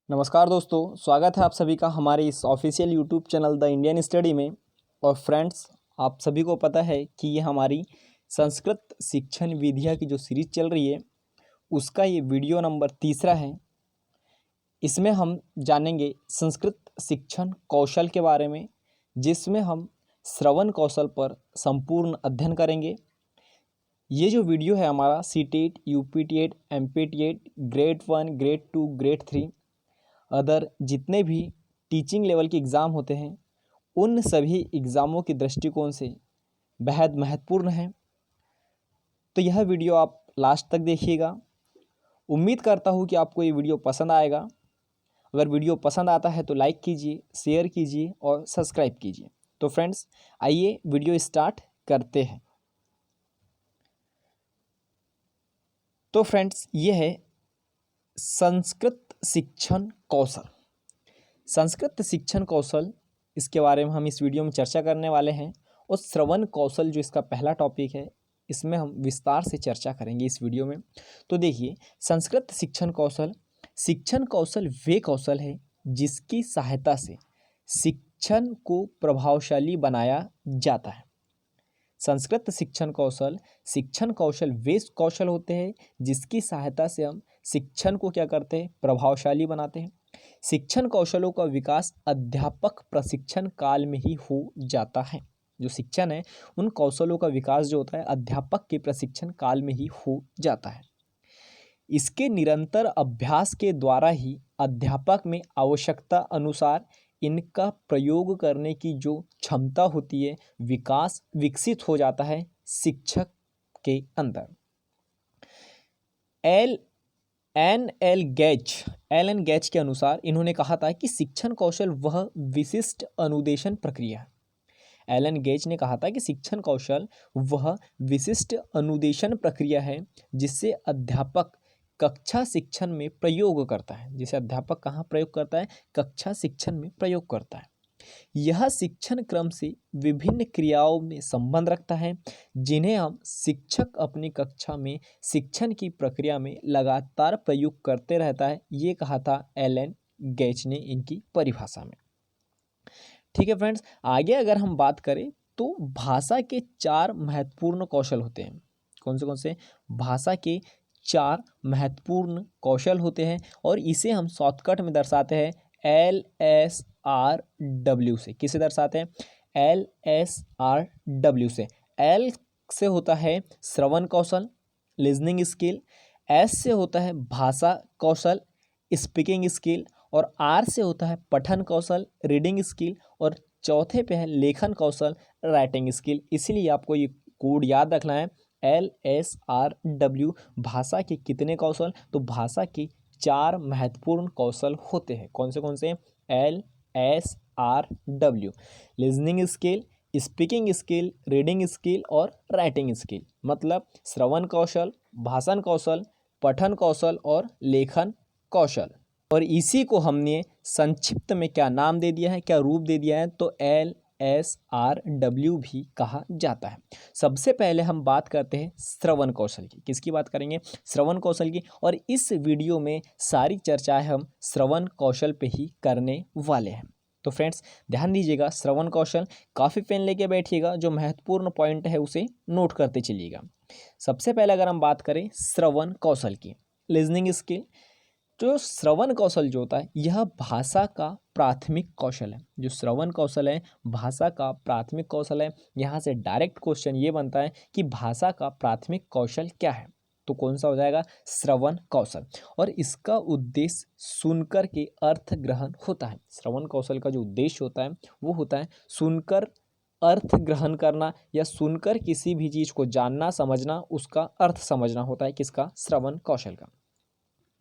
नमस्कार दोस्तों, स्वागत है आप सभी का हमारे इस official YouTube channel the Indian study में। और फ्रेंड्स, आप सभी को पता है कि ये हमारी संस्कृत शिक्षण विधियाँ की जो सीरीज चल रही है उसका ये वीडियो नंबर 3 है। इसमें हम जानेंगे संस्कृत शिक्षण कौशल के बारे में, जिसमें हम श्रवण कौशल पर संपूर्ण अध्ययन करेंगे। ये जो वीडियो है हमारा CTET, UPTET, MPTET, grade 1, grade 2, grade 3 other जितने भी टीचिंग लेवल के एग्ज़ाम होते हैं उन सभी एग्ज़ामों के दृष्टिकोण से बेहद महत्वपूर्ण है। तो यह वीडियो आप लास्ट तक देखिएगा। उम्मीद करता हूँ कि आपको ये वीडियो पसंद आएगा। अगर वीडियो पसंद आता है तो लाइक कीजिए, शेयर कीजिए और सब्सक्राइब कीजिए। तो फ्रेंड्स, आइए वीडियो स्टार्ट करते हैं। तो फ्रेंड्स, ये है संस्कृत शिक्षण कौशल। संस्कृत शिक्षण कौशल, इसके बारे में हम इस वीडियो में चर्चा करने वाले हैं। और श्रवण कौशल जो इसका पहला टॉपिक है, इसमें हम विस्तार से चर्चा करेंगे इस वीडियो में। तो देखिए, संस्कृत शिक्षण कौशल वे कौशल है जिसकी सहायता से शिक्षण को प्रभावशाली बनाया जाता है। संस्कृत शिक्षण कौशल वे कौशल होते हैं जिसकी सहायता से हम शिक्षण को क्या करते हैं, प्रभावशाली बनाते हैं। शिक्षण कौशलों का विकास अध्यापक प्रशिक्षण काल में ही हो जाता है। जो शिक्षण है, उन कौशलों का विकास जो होता है अध्यापक के प्रशिक्षण काल में ही हो जाता है। इसके निरंतर अभ्यास के द्वारा ही अध्यापक में आवश्यकता अनुसार इनका प्रयोग करने की जो क्षमता होती है विकसित हो जाता है शिक्षक के अंदर। एल एन गैच के अनुसार इन्होंने कहा था कि शिक्षण कौशल वह विशिष्ट अनुदेशन प्रक्रिया है। एलन गेज ने कहा था कि शिक्षण कौशल वह विशिष्ट अनुदेशन प्रक्रिया है जिससे अध्यापक कक्षा शिक्षण में प्रयोग करता है। जिसे अध्यापक कहाँ प्रयोग करता है, कक्षा शिक्षण में प्रयोग करता है। यह शिक्षण क्रम से विभिन्न क्रियाओं में संबंध रखता है जिन्हें हम शिक्षक अपनी कक्षा में शिक्षण की प्रक्रिया में लगातार प्रयोग करते रहता है। ये कहा था एलन गेज ने इनकी परिभाषा में। ठीक है फ्रेंड्स, आगे अगर हम बात करें तो भाषा के 4 महत्वपूर्ण कौशल होते हैं। कौन से? भाषा के 4 महत्वपूर्ण कौशल होते हैं और इसे हम शॉर्टकट में दर्शाते हैं LSRW से। किसे दर्शाते हैं? LSRW से। L से होता है श्रवण कौशल, लिजनिंग स्किल। S से होता है भाषा कौशल, स्पीकिंग स्किल। और R से होता है पठन कौशल, रीडिंग स्किल। और चौथे पे है लेखन कौशल, राइटिंग स्किल। इसीलिए आपको ये कोड याद रखना है, LSRW। भाषा के कितने कौशल? तो भाषा के 4 महत्वपूर्ण कौशल होते हैं। कौन से? LSRW। Listening skill, speaking skill, reading skill और राइटिंग स्किल। मतलब श्रवण कौशल, भाषण कौशल, पठन कौशल और लेखन कौशल। और इसी को हमने संक्षिप्त में क्या नाम दे दिया है, क्या रूप दे दिया है? तो LSRW भी कहा जाता है। सबसे पहले हम बात करते हैं श्रवण कौशल की। किसकी बात करेंगे? श्रवण कौशल की। और इस वीडियो में सारी चर्चाएं हम श्रवण कौशल पे ही करने वाले हैं। तो फ्रेंड्स, ध्यान दीजिएगा, श्रवण कौशल, काफ़ी पेन लेके बैठिएगा, जो महत्वपूर्ण पॉइंट है उसे नोट करते चलिएगा। सबसे पहले अगर हम बात करें श्रवण कौशल की, लिजनिंग स्किल। जो श्रवण कौशल जो होता है यह भाषा का प्राथमिक कौशल है। जो श्रवण कौशल है भाषा का प्राथमिक कौशल है। यहाँ से डायरेक्ट क्वेश्चन ये बनता है कि भाषा का प्राथमिक कौशल क्या है? तो कौन सा हो जाएगा? श्रवण कौशल। और इसका उद्देश्य सुनकर के अर्थ ग्रहण होता है। श्रवण कौशल का जो उद्देश्य होता है वो होता है सुनकर अर्थ ग्रहण करना, या सुनकर किसी भी चीज़ को जानना, समझना, उसका अर्थ समझना होता है किसका? श्रवण कौशल का।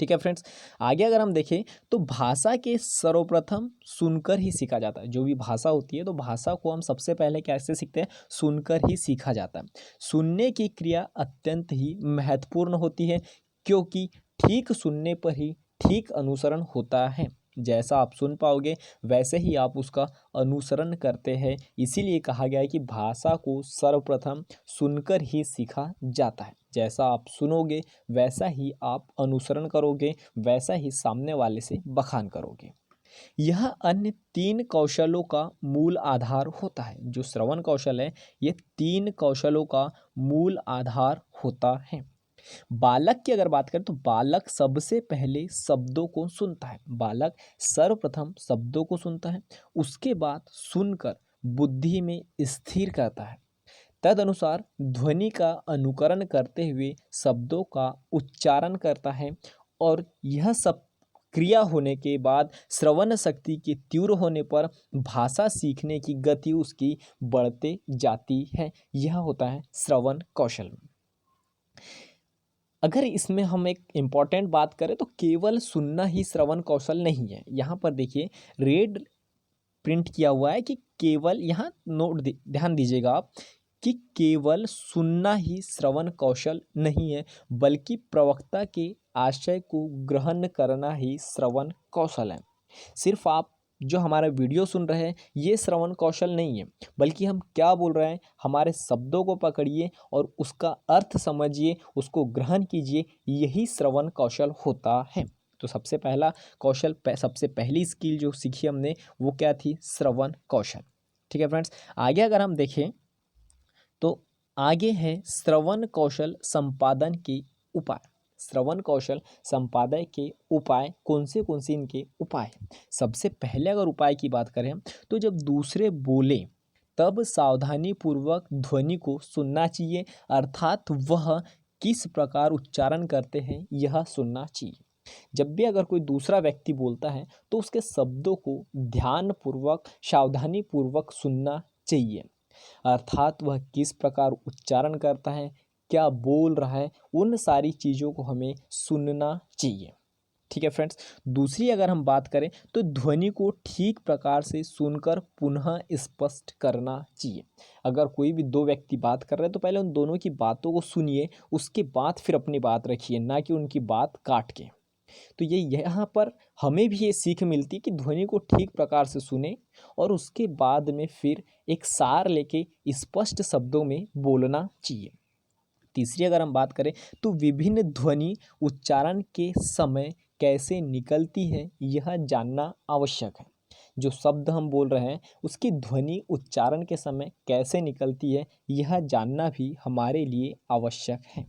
ठीक है फ्रेंड्स, आगे अगर हम देखें तो भाषा के सर्वप्रथम सुनकर ही सीखा जाता है। जो भी भाषा होती है तो भाषा को हम सबसे पहले कैसे सीखते हैं? सुनकर ही सीखा जाता है। सुनने की क्रिया अत्यंत ही महत्वपूर्ण होती है, क्योंकि ठीक सुनने पर ही ठीक अनुसरण होता है। जैसा आप सुन पाओगे वैसे ही आप उसका अनुसरण करते हैं। इसीलिए कहा गया है कि भाषा को सर्वप्रथम सुनकर ही सीखा जाता है। जैसा आप सुनोगे वैसा ही आप अनुसरण करोगे, वैसा ही सामने वाले से बखान करोगे। यह अन्य 3 कौशलों का मूल आधार होता है। जो श्रवण कौशल है ये 3 कौशलों का मूल आधार होता है। बालक की अगर बात करें तो बालक सबसे पहले शब्दों को सुनता है। बालक सर्वप्रथम शब्दों को सुनता है, उसके बाद सुनकर बुद्धि में स्थिर करता है, तदनुसार ध्वनि का अनुकरण करते हुए शब्दों का उच्चारण करता है और यह सब क्रिया होने के बाद श्रवण शक्ति के तीव्र होने पर भाषा सीखने की गति उसकी बढ़ते जाती है। यह होता है श्रवण कौशल। अगर इसमें हम एक इम्पॉर्टेंट बात करें तो केवल सुनना ही श्रवण कौशल नहीं है। यहाँ पर देखिए रेड प्रिंट किया हुआ है कि केवल, यहाँ नोट ध्यान दीजिएगा आप, कि केवल सुनना ही श्रवण कौशल नहीं है, बल्कि प्रवक्ता के आशय को ग्रहण करना ही श्रवण कौशल है। सिर्फ आप जो हमारा वीडियो सुन रहे हैं ये श्रवण कौशल नहीं है, बल्कि हम क्या बोल रहे हैं, हमारे शब्दों को पकड़िए और उसका अर्थ समझिए, उसको ग्रहण कीजिए, यही श्रवण कौशल होता है। तो सबसे पहला कौशल, सबसे पहली स्किल जो सीखी हमने वो क्या थी, श्रवण कौशल। ठीक है फ्रेंड्स, आगे अगर हम देखें तो आगे है श्रवण कौशल संपादन के उपाय। श्रवण कौशल संपादन के उपाय कौन से इनके उपाय। सबसे पहले अगर उपाय की बात करें तो जब दूसरे बोले तब सावधानी पूर्वक ध्वनि को सुनना चाहिए, अर्थात वह किस प्रकार उच्चारण करते हैं यह सुनना चाहिए। जब भी अगर कोई दूसरा व्यक्ति बोलता है तो उसके शब्दों को ध्यानपूर्वक सावधानी पूर्वक सुनना चाहिए, अर्थात वह किस प्रकार उच्चारण करता है, क्या बोल रहा है, उन सारी चीज़ों को हमें सुनना चाहिए। ठीक है फ्रेंड्स, दूसरी अगर हम बात करें तो ध्वनि को ठीक प्रकार से सुनकर पुनः स्पष्ट करना चाहिए। अगर कोई भी दो व्यक्ति बात कर रहे हैं तो पहले उन दोनों की बातों को सुनिए, उसके बाद फिर अपनी बात रखिए, ना कि उनकी बात काट के। तो ये यहाँ पर हमें भी ये सीख मिलती है कि ध्वनि को ठीक प्रकार से सुने और उसके बाद में फिर एक सार लेके स्पष्ट शब्दों में बोलना चाहिए। तीसरी अगर हम बात करें तो विभिन्न ध्वनि उच्चारण के समय कैसे निकलती है यह जानना आवश्यक है। जो शब्द हम बोल रहे हैं उसकी ध्वनि उच्चारण के समय कैसे निकलती है यह जानना भी हमारे लिए आवश्यक है।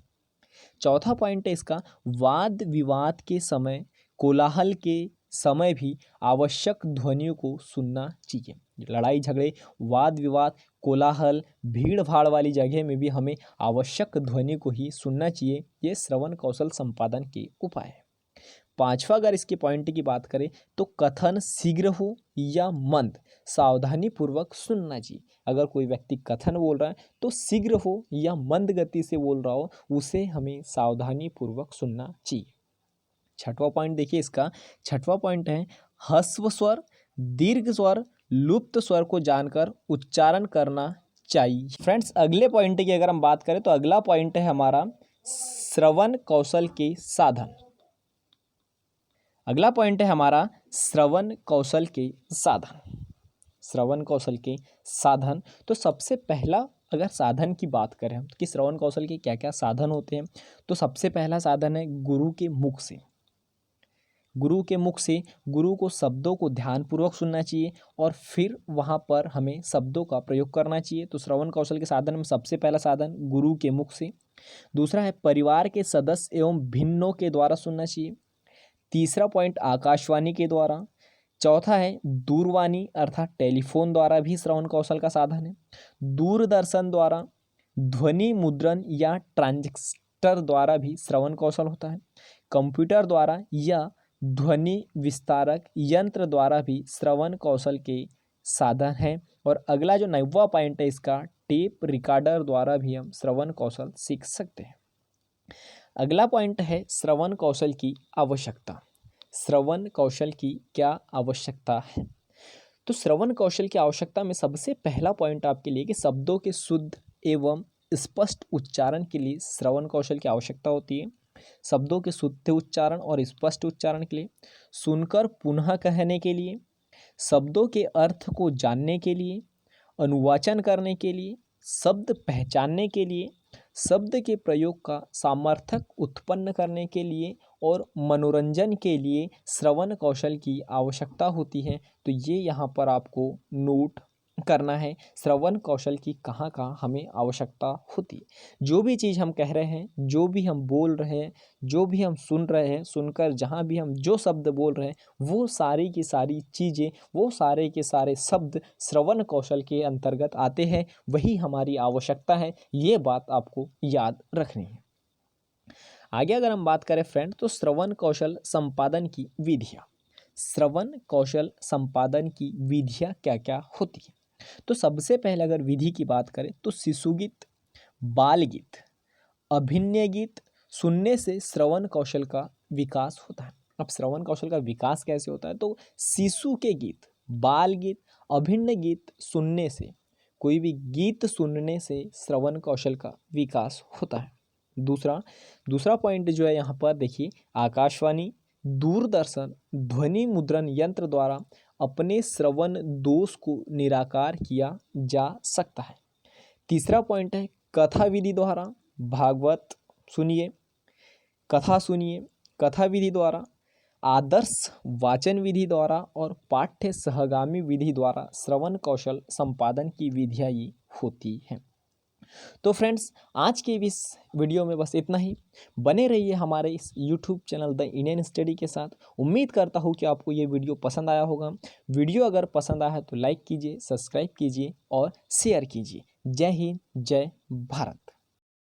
चौथा पॉइंट है इसका, वाद विवाद के समय, कोलाहल के समय भी आवश्यक ध्वनियों को सुनना चाहिए। लड़ाई झगड़े, वाद विवाद, कोलाहल, भीड़ भाड़ वाली जगह में भी हमें आवश्यक ध्वनि को ही सुनना चाहिए। ये श्रवण कौशल संपादन के उपाय है। पांचवा अगर इसके पॉइंट की बात करें तो कथन शीघ्र हो या मंद सावधानी पूर्वक सुनना चाहिए। अगर कोई व्यक्ति कथन बोल रहा है तो शीघ्र हो या मंद गति से बोल रहा हो उसे हमें सावधानी पूर्वक सुनना चाहिए। छठवां पॉइंट देखिए इसका, छठवां पॉइंट है ह्रस्व स्वर, दीर्घ स्वर, लुप्त स्वर को जानकर उच्चारण करना चाहिए। फ्रेंड्स, अगले पॉइंट की अगर हम बात करें तो अगला पॉइंट है हमारा श्रवण कौशल के साधन। अगला पॉइंट है हमारा श्रवण कौशल के साधन। श्रवण कौशल के साधन, तो सबसे पहला अगर साधन की बात करें हम कि श्रवण कौशल के क्या क्या साधन होते हैं, तो सबसे पहला साधन है गुरु के मुख से। गुरु के मुख से गुरु को शब्दों को ध्यानपूर्वक सुनना चाहिए और फिर वहाँ पर हमें शब्दों का प्रयोग करना चाहिए। तो श्रवण कौशल के साधन में सबसे पहला साधन गुरु के मुख से। दूसरा है परिवार के सदस्य एवं भिन्नों के द्वारा सुनना चाहिए। तीसरा पॉइंट आकाशवाणी के द्वारा। चौथा है दूरवाणी अर्थात टेलीफोन द्वारा भी श्रवण कौशल का साधन है। दूरदर्शन द्वारा, ध्वनि मुद्रण या ट्रांजिस्टर द्वारा भी श्रवण कौशल होता है। कंप्यूटर द्वारा या ध्वनि विस्तारक यंत्र द्वारा भी श्रवण कौशल के साधन है। और अगला जो 9वां पॉइंट है इसका, टेप रिकॉर्डर द्वारा भी हम श्रवण कौशल सीख सकते हैं। अगला पॉइंट है श्रवण कौशल की आवश्यकता। श्रवण कौशल की क्या आवश्यकता है, तो श्रवण कौशल की आवश्यकता में सबसे पहला पॉइंट आपके लिए कि शब्दों के शुद्ध एवं स्पष्ट उच्चारण के लिए श्रवण कौशल की आवश्यकता होती है। शब्दों के शुद्ध उच्चारण और स्पष्ट उच्चारण के लिए, सुनकर पुनः कहने के लिए, शब्दों के अर्थ को जानने के लिए, अनुवाचन करने के लिए, शब्द पहचानने के लिए, शब्द के प्रयोग का सामर्थक उत्पन्न करने के लिए और मनोरंजन के लिए श्रवण कौशल की आवश्यकता होती है। तो ये यहाँ पर आपको नोट करना है, श्रवण कौशल की कहाँ कहाँ हमें आवश्यकता होती है। जो भी चीज़ हम कह रहे हैं, जो भी हम बोल रहे हैं, जो भी हम सुन रहे हैं, सुनकर जहाँ भी हम जो शब्द बोल रहे हैं, वो सारी की सारी चीज़ें, वो सारे के सारे शब्द श्रवण कौशल के अंतर्गत आते हैं। वही हमारी आवश्यकता है, ये बात आपको याद रखनी है। आगे अगर हम बात करें फ्रेंड, तो श्रवण कौशल संपादन की विधियाँ। श्रवण कौशल संपादन की विधियाँ क्या क्या होती हैं? तो सबसे पहले अगर विधि की बात करें तो शिशु गीत, बाल गीत, अभिनय गीत सुनने से श्रवण कौशल का विकास होता है। अब श्रवण कौशल का विकास कैसे होता है? तो शिशु के गीत, बाल गीत, अभिनय गीत सुनने से, कोई भी गीत सुनने से श्रवण कौशल का विकास होता है। दूसरा पॉइंट जो है यहाँ पर देखिए, आकाशवाणी, दूरदर्शन, ध्वनि मुद्रण यंत्र द्वारा अपने श्रवण दोष को निराकार किया जा सकता है। तीसरा पॉइंट है कथा विधि द्वारा, भागवत सुनिए, कथा सुनिए, कथा विधि द्वारा, आदर्श वाचन विधि द्वारा और पाठ्य सहगामी विधि द्वारा श्रवण कौशल संपादन की विधियाँ ये होती हैं। तो फ्रेंड्स, आज के इस वीडियो में बस इतना ही। बने रहिए हमारे इस YouTube channel the Indian study के साथ। उम्मीद करता हूँ कि आपको ये वीडियो पसंद आया होगा। वीडियो अगर पसंद आया है तो लाइक कीजिए, सब्सक्राइब कीजिए और शेयर कीजिए। जय हिंद, जय भारत।